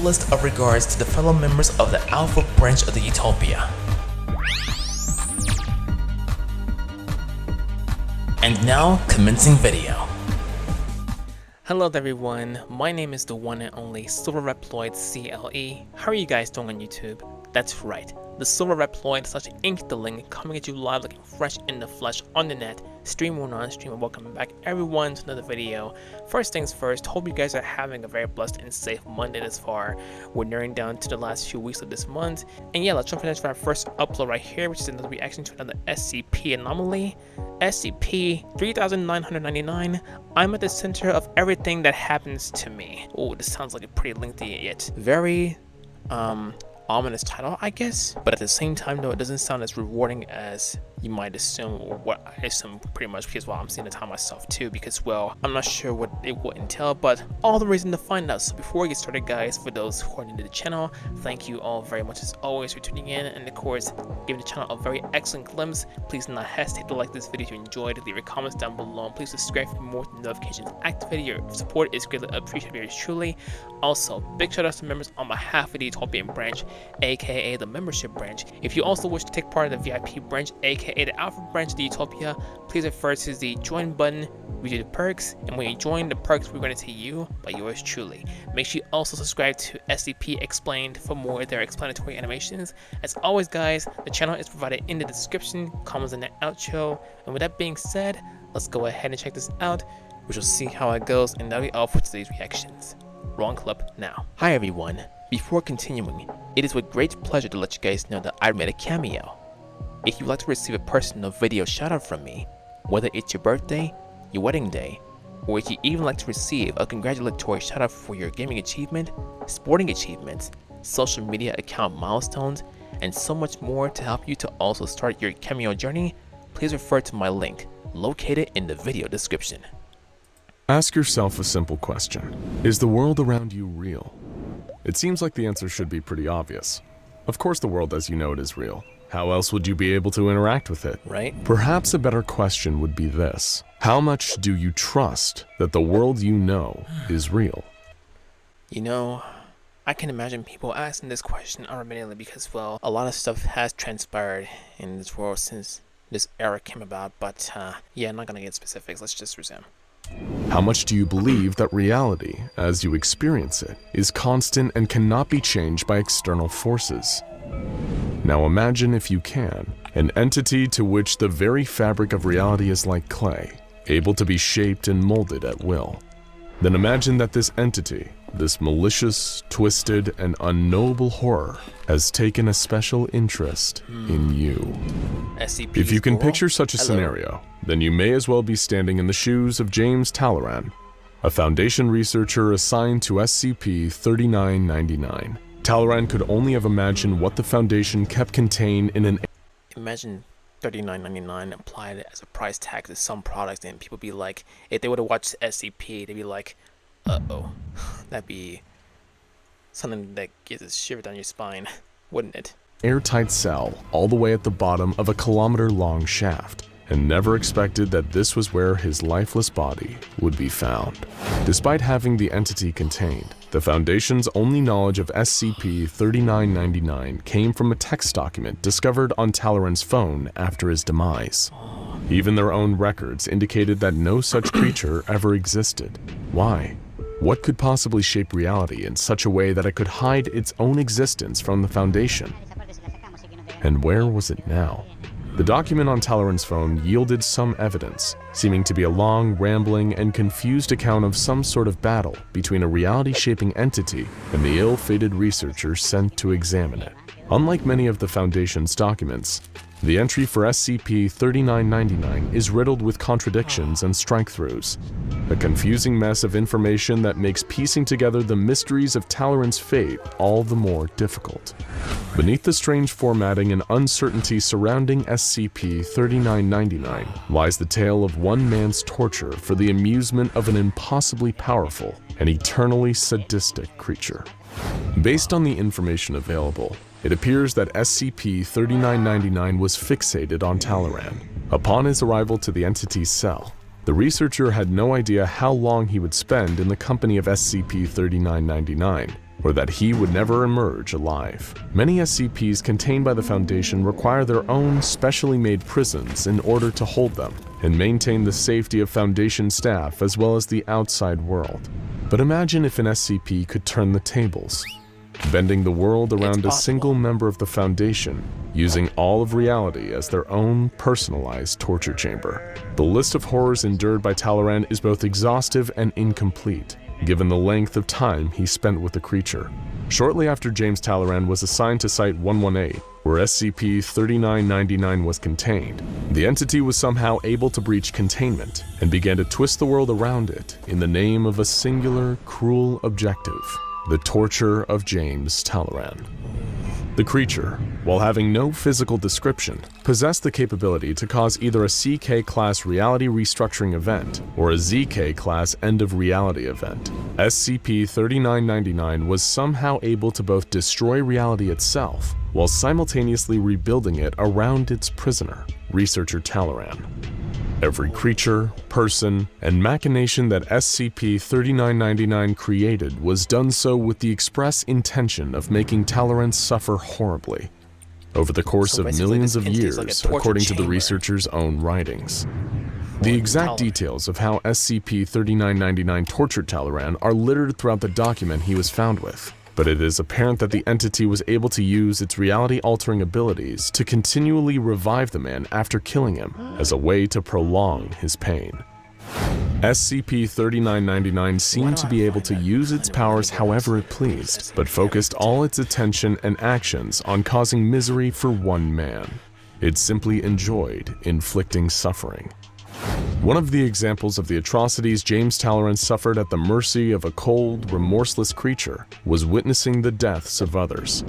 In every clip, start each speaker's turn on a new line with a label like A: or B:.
A: list of regards to the fellow members of the Alpha branch of the Utopia. And now, commencing video.
B: Hello everyone, my name is the one and only Silverreploid CLE. How are you guys doing on YouTube? That's right, the Silverreploid / Ink the Link coming at you live looking fresh in the flesh on the net, stream or non-stream, and welcome back everyone to another video. First things first, hope you guys are having a very blessed and safe Monday this far. We're nearing down to the last few weeks of this month, and yeah, let's jump into our first upload right here, which is another reaction to another SCP anomaly. SCP-3999, I'm at the center of everything that happens to me. Oh, this sounds like a pretty lengthy yet very ominous title, I guess, but at the same time though, it doesn't sound as rewarding as you might assume, or what I assume pretty much, because well, I'm seeing the title myself too, because well, I'm not sure what it will entail, but all the reason to find out. So before we get started guys, for those who are new to the channel, thank you all very much as always for tuning in, and of course giving the channel a very excellent glimpse. Please do not hesitate to like this video if you enjoyed, leave your comments down below, and please subscribe for more notifications activated. Your support is greatly appreciated very truly. Also, big shout out to members on behalf of the Utopian branch, aka the membership branch. If you also wish to take part of the VIP branch, aka the Alpha branch of the Utopia, please refer to the join button, review the perks, and when you join the perks, we're going to tell you by yours truly. Make sure you also subscribe to SCP Explained for more of their explanatory animations. As always guys, the channel is provided in the description, comments, and the outro. And with that being said, let's go ahead and check this out. We shall see how it goes, and that'll be all for today's reactions. Wrong clip now. Hi everyone. Before continuing, it is with great pleasure to let you guys know that I made a cameo. If you'd like to receive a personal video shoutout from me, whether it's your birthday, your wedding day, or if you even like to receive a congratulatory shoutout for your gaming achievement, sporting achievements, social media account milestones, and so much more to help you to also start your cameo journey, please refer to my link located in the video description.
C: Ask yourself a simple question. Is the world around you real? It seems like the answer should be pretty obvious. Of course the world as you know it is real. How else would you be able to interact with it?
B: Right?
C: Perhaps a better question would be this. How much do you trust that the world you know is real?
B: You know, I can imagine people asking this question unremittingly because, well, a lot of stuff has transpired in this world since this era came about, but yeah, I'm not gonna get specifics. Let's just resume.
C: How much do you believe that reality, as you experience it, is constant and cannot be changed by external forces? Now imagine, if you can, an entity to which the very fabric of reality is like clay, able to be shaped and molded at will. Then imagine that this entity, this malicious, twisted, and unknowable horror, has taken a special interest in you.
B: SCP
C: If you can
B: plural?
C: picture such a scenario, then you may as well be standing in the shoes of James Talleyrand, a Foundation researcher assigned to SCP-3999. Talleyrand could only have imagined what the Foundation kept contained in an...
B: Imagine 3999 applied as a price tag to some products, and people be like, if they would have watched SCP, they'd be like, uh-oh. That'd be something that gives a shiver down your spine, wouldn't it?
C: airtight cell all the way at the bottom of a kilometer-long shaft, and never expected that this was where his lifeless body would be found. Despite having the entity contained, the Foundation's only knowledge of SCP-3999 came from a text document discovered on Talleyrand's phone after his demise. Even their own records indicated that no such creature ever existed. Why? What could possibly shape reality in such a way that it could hide its own existence from the Foundation? And where was it now? The document on Talleyrand's phone yielded some evidence, seeming to be a long, rambling, and confused account of some sort of battle between a reality-shaping entity and the ill-fated researcher sent to examine it. Unlike many of the Foundation's documents, the entry for SCP-3999 is riddled with contradictions and strike-throughs, a confusing mess of information that makes piecing together the mysteries of Talleyrand's fate all the more difficult. Beneath the strange formatting and uncertainty surrounding SCP-3999 lies the tale of one man's torture for the amusement of an impossibly powerful and eternally sadistic creature. Based on the information available, it appears that SCP-3999 was fixated on Talleyrand. Upon his arrival to the entity's cell, the researcher had no idea how long he would spend in the company of SCP-3999, or that he would never emerge alive. Many SCPs contained by the Foundation require their own specially made prisons in order to hold them and maintain the safety of Foundation staff as well as the outside world. But imagine if an SCP could turn the tables, bending the world around a single member of the Foundation, using all of reality as their own personalized torture chamber. The list of horrors endured by Talleyrand is both exhaustive and incomplete, given the length of time he spent with the creature. Shortly after James Talleyrand was assigned to Site 118, where SCP-3999 was contained, the entity was somehow able to breach containment and began to twist the world around it in the name of a singular, cruel objective: the torture of James Talleyrand. The creature, while having no physical description, possessed the capability to cause either a CK-class reality restructuring event or a ZK-class end-of-reality event. SCP-3999 was somehow able to both destroy reality itself while simultaneously rebuilding it around its prisoner, Researcher Talleyrand. Every creature, person, and machination that SCP-3999 created was done so with the express intention of making Talleyrand suffer horribly over the course of millions of years, according to the researcher's own writings. The exact details of how SCP-3999 tortured Talleyrand are littered throughout the document he was found with, but it is apparent that the entity was able to use its reality-altering abilities to continually revive the man after killing him as a way to prolong his pain. SCP-3999 seemed to be able to use its powers however it pleased, but focused all its attention and actions on causing misery for one man. It simply enjoyed inflicting suffering. One of the examples of the atrocities James Talleyrand suffered at the mercy of a cold, remorseless creature was witnessing the deaths of others.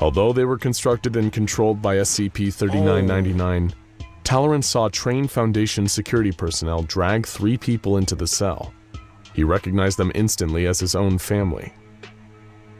C: Although they were constructed and controlled by SCP-3999, Talleyrand saw trained Foundation security personnel drag 3 people into the cell. He recognized them instantly as his own family.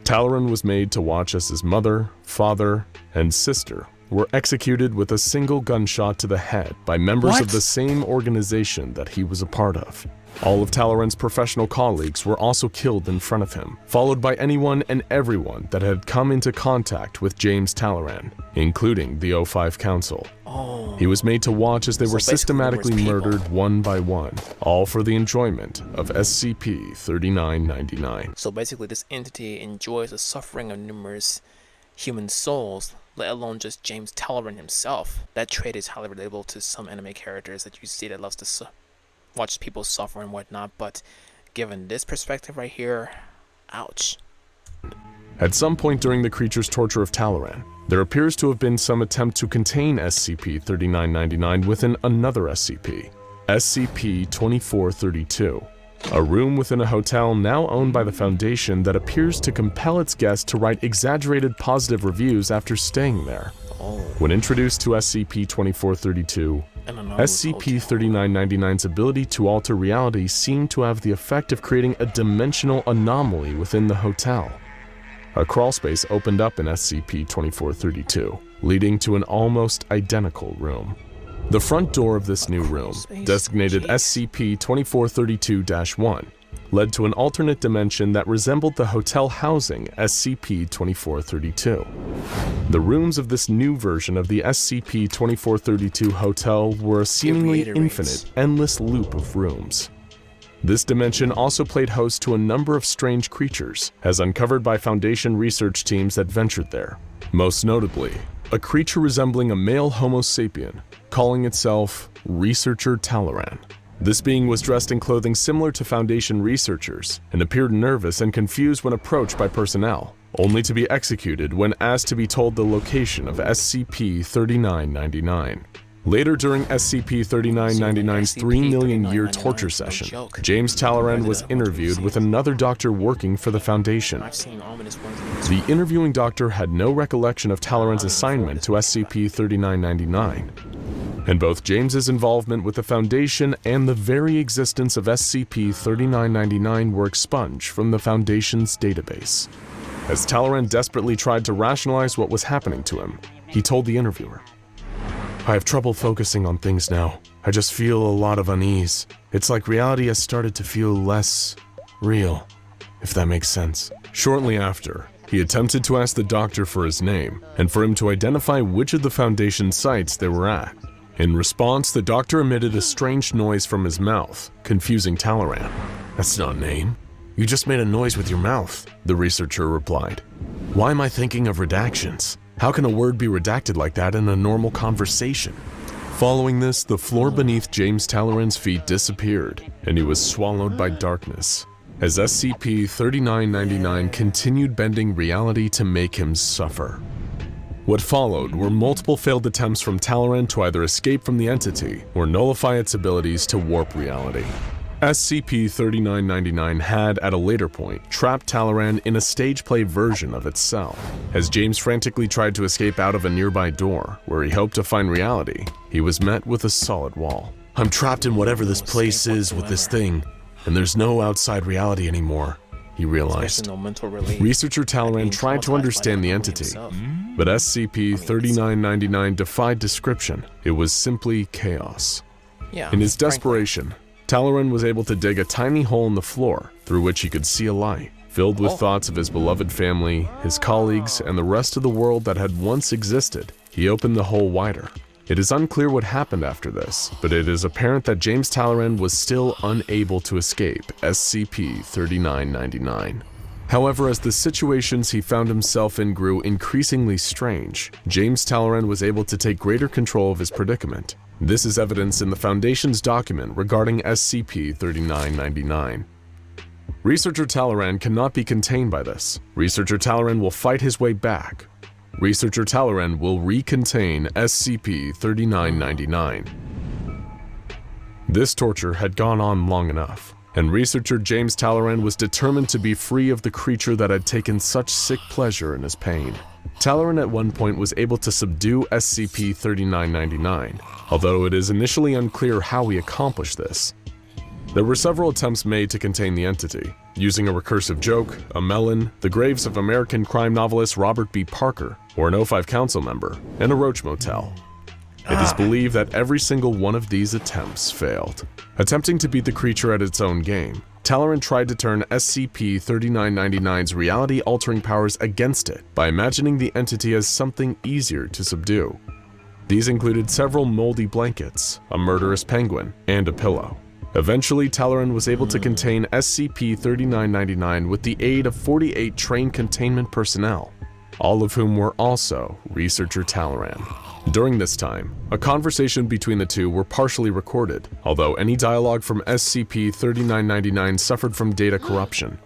C: Talleyrand was made to watch as his mother, father, and sister were executed with a single gunshot to the head by members of the same organization that he was a part of. All of Talleyrand's professional colleagues were also killed in front of him, followed by anyone and everyone that had come into contact with James Talleyrand, including the O5 Council. He was made to watch as they were systematically murdered one by one, all for the enjoyment of SCP-3999.
B: So basically this entity enjoys the suffering of numerous human souls, let alone just James Talleyrand himself. That trait is highly relatable to some anime characters that you see that loves to watch people suffer and whatnot, but given this perspective right here, ouch.
C: At some point during the creature's torture of Talleyrand, there appears to have been some attempt to contain SCP-3999 within another SCP, SCP-2432, a room within a hotel now owned by the Foundation that appears to compel its guests to write exaggerated positive reviews after staying there. When introduced to SCP-2432, SCP-3999's ability to alter reality seemed to have the effect of creating a dimensional anomaly within the hotel. A crawlspace opened up in SCP-2432, leading to an almost identical room. The front door of this new room, designated SCP-2432-1, led to an alternate dimension that resembled the hotel housing SCP-2432. The rooms of this new version of the SCP-2432 hotel were a seemingly infinite, endless loop of rooms. This dimension also played host to a number of strange creatures, as uncovered by Foundation research teams that ventured there. Most notably, a creature resembling a male Homo sapien, calling itself Researcher Talleyrand. This being was dressed in clothing similar to Foundation researchers and appeared nervous and confused when approached by personnel, only to be executed when asked to be told the location of SCP-3999. Later during SCP-3999's 3 million year torture session, James Talleyrand was interviewed with another doctor working for the Foundation. The interviewing doctor had no recollection of Talleyrand's assignment to SCP-3999, and both James's involvement with the Foundation and the very existence of SCP-3999 were expunged from the Foundation's database. As Talleyrand desperately tried to rationalize what was happening to him, he told the interviewer, "I have trouble focusing on things now. I just feel a lot of unease. It's like reality has started to feel less real, if that makes sense." Shortly after, he attempted to ask the doctor for his name and for him to identify which of the Foundation sites they were at. In response, the doctor emitted a strange noise from his mouth, confusing Talleyrand. "That's not a name. You just made a noise with your mouth," the researcher replied. "Why am I thinking of redactions? How can a word be redacted like that in a normal conversation?" Following this, the floor beneath James Talleyrand's feet disappeared, and he was swallowed by darkness, as SCP-3999 continued bending reality to make him suffer. What followed were multiple failed attempts from Talleyrand to either escape from the entity or nullify its abilities to warp reality. SCP-3999 had, at a later point, trapped Talleyrand in a stage play version of itself. As James frantically tried to escape out of a nearby door, where he hoped to find reality, he was met with a solid wall. "I'm trapped in whatever this place is with this thing, and there's no outside reality anymore," he realized. Researcher Talleyrand tried to understand the entity, but SCP-3999 defied description. It was simply chaos. In his desperation, Talleyrand was able to dig a tiny hole in the floor through which he could see a light. Filled with thoughts of his beloved family, his colleagues, and the rest of the world that had once existed, he opened the hole wider. It is unclear what happened after this, but it is apparent that James Talleyrand was still unable to escape SCP-3999. However, as the situations he found himself in grew increasingly strange, James Talleyrand was able to take greater control of his predicament. This is evidenced in the Foundation's document regarding SCP-3999. Researcher Talleyrand cannot be contained by this. Researcher Talleyrand will fight his way back. Researcher Talleyrand will recontain SCP-3999. This torture had gone on long enough, and researcher James Talleyrand was determined to be free of the creature that had taken such sick pleasure in his pain. Talleyrand at one point was able to subdue SCP-3999, although it is initially unclear how he accomplished this. There were several attempts made to contain the entity, using a recursive joke, a melon, the graves of American crime novelist Robert B. Parker, or an O5 council member, and a roach motel. It is believed that every single one of these attempts failed. Attempting to beat the creature at its own game, Talleyrand tried to turn SCP-3999's reality-altering powers against it by imagining the entity as something easier to subdue. These included several moldy blankets, a murderous penguin, and a pillow. Eventually, Talleyrand was able to contain SCP-3999 with the aid of 48 trained containment personnel, all of whom were also researcher Talleyrand. During this time, a conversation between the two were partially recorded, although any dialogue from SCP-3999 suffered from data corruption.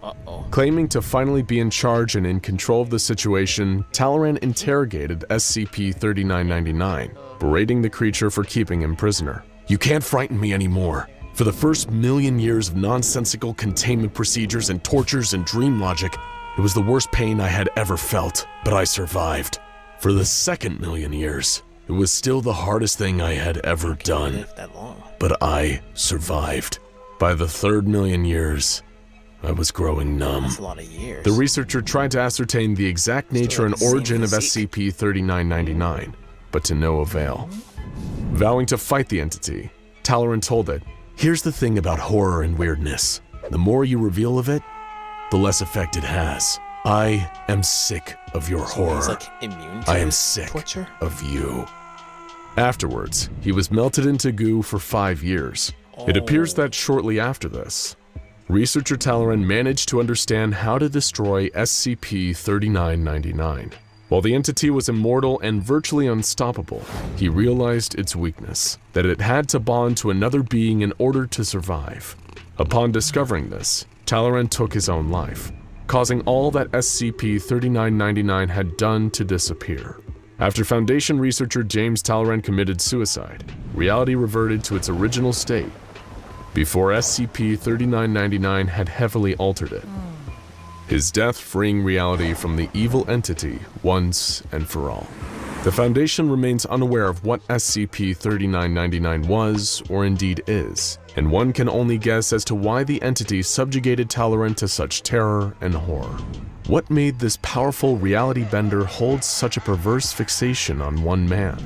C: Claiming to finally be in charge and in control of the situation, Talleyrand interrogated SCP-3999, berating the creature for keeping him prisoner. "You can't frighten me anymore. For the first million years of nonsensical containment procedures and tortures and dream logic, it was the worst pain I had ever felt, but I survived. For the second million years, it was still the hardest thing I had ever done, but I survived. By the third million years, I was growing numb."
B: That's a lot of years.
C: The researcher tried to ascertain the exact nature and origin of SCP-3999, but to no avail. Vowing to fight the entity, Talleyrand told it, "Here's the thing about horror and weirdness. The more you reveal of it, the less effect it has. I am sick of your horror.
B: He's like immune to
C: I am sick
B: torture?
C: of you." Afterwards, he was melted into goo for 5 years. It appears that shortly after this, researcher Talleyrand managed to understand how to destroy SCP-3999. While the entity was immortal and virtually unstoppable, he realized its weakness, that it had to bond to another being in order to survive. Upon discovering this, Talleyrand took his own life, causing all that SCP-3999 had done to disappear. After Foundation researcher James Talleyrand committed suicide, reality reverted to its original state, before SCP-3999 had heavily altered it. His death freeing reality from the evil entity once and for all. The Foundation remains unaware of what SCP-3999 was, or indeed is, and one can only guess as to why the entity subjugated Talleyrand to such terror and horror. What made this powerful reality bender hold such a perverse fixation on one man?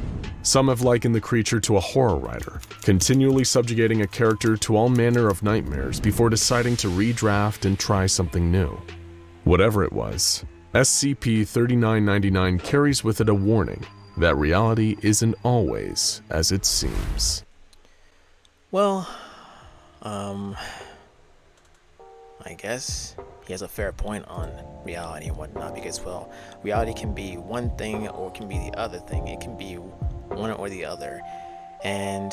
C: Some have likened the creature to a horror writer, continually subjugating a character to all manner of nightmares before deciding to redraft and try something new. Whatever it was, SCP-3999 carries with it a warning that reality isn't always as it seems.
B: Well, I guess he has a fair point on reality and whatnot, because, well, reality can be one thing or it can be the other thing. It can be one or the other. And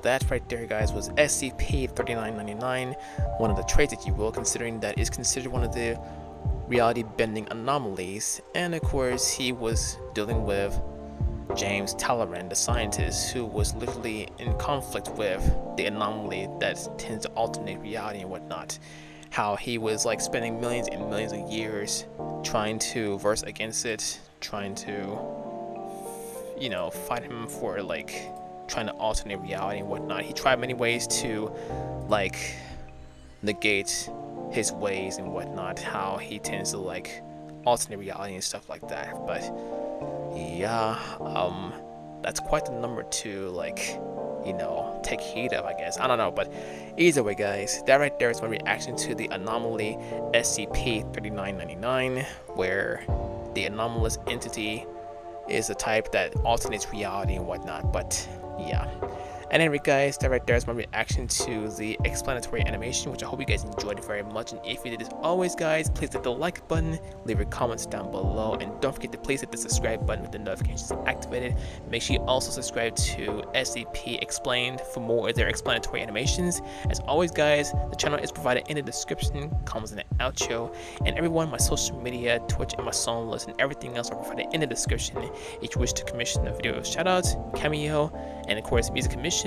B: that right there, guys, was SCP-3999, one of the traits, if you will, considering that is considered one of the reality bending anomalies. And of course, he was dealing with James Talleyrand, the scientist, who was literally in conflict with the anomaly that tends to alternate reality and whatnot. How he was like spending millions and millions of years trying to verse against it, trying to, you know, fight him for like trying to alternate reality and whatnot. He tried many ways to like negate his ways and whatnot, how he tends to like alternate reality and stuff like that. But yeah, that's quite the number to like, you know, take heed of, I guess. I don't know, but either way, guys, that right there is my reaction to the anomaly SCP-3999, where the anomalous entity is a type that alternates reality and whatnot. But yeah, and anyway, guys, that right there is my reaction to the explanatory animation, which I hope you guys enjoyed it very much. And if you did, as always, guys, please hit the like button, leave your comments down below, and don't forget to please hit the subscribe button with the notifications activated. Make sure you also subscribe to SCP Explained for more of their explanatory animations. As always, guys, the channel is provided in the description, comments in the outro, and everyone, my social media, Twitch, and my song list, and everything else are provided in the description. If you wish to commission a video of shoutouts, cameo, and of course music commissions,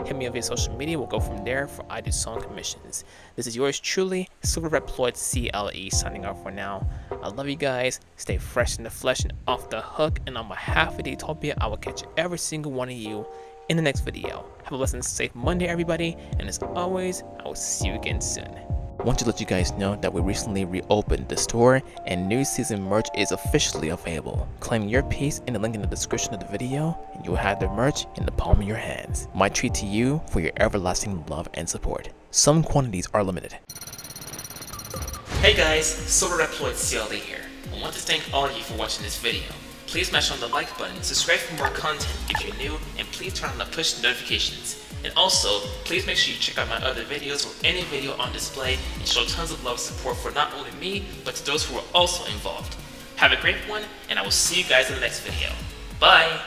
B: hit me up via social media. We'll go from there for I Do Song commissions. This is yours truly, Silverreploid CLE, signing off for now. I love you guys. Stay fresh in the flesh and off the hook. And on behalf of the Utopia, I will catch every single one of you in the next video. Have a blessed and safe Monday, everybody. And as always, I will see you again soon. I want to let you guys know that we recently reopened the store and new season merch is officially available. Claim your piece in the link in the description of the video and you'll have the merch in the palm of your hands. My treat to you for your everlasting love and support. Some quantities are limited.
A: Hey guys, Silverreploid CLE here. I want to thank all of you for watching this video. Please smash on the like button, subscribe for more content if you're new, and please turn on the push notifications. And also, please make sure you check out my other videos or any video on display and show tons of love and support for not only me, but to those who are also involved. Have a great one, and I will see you guys in the next video. Bye!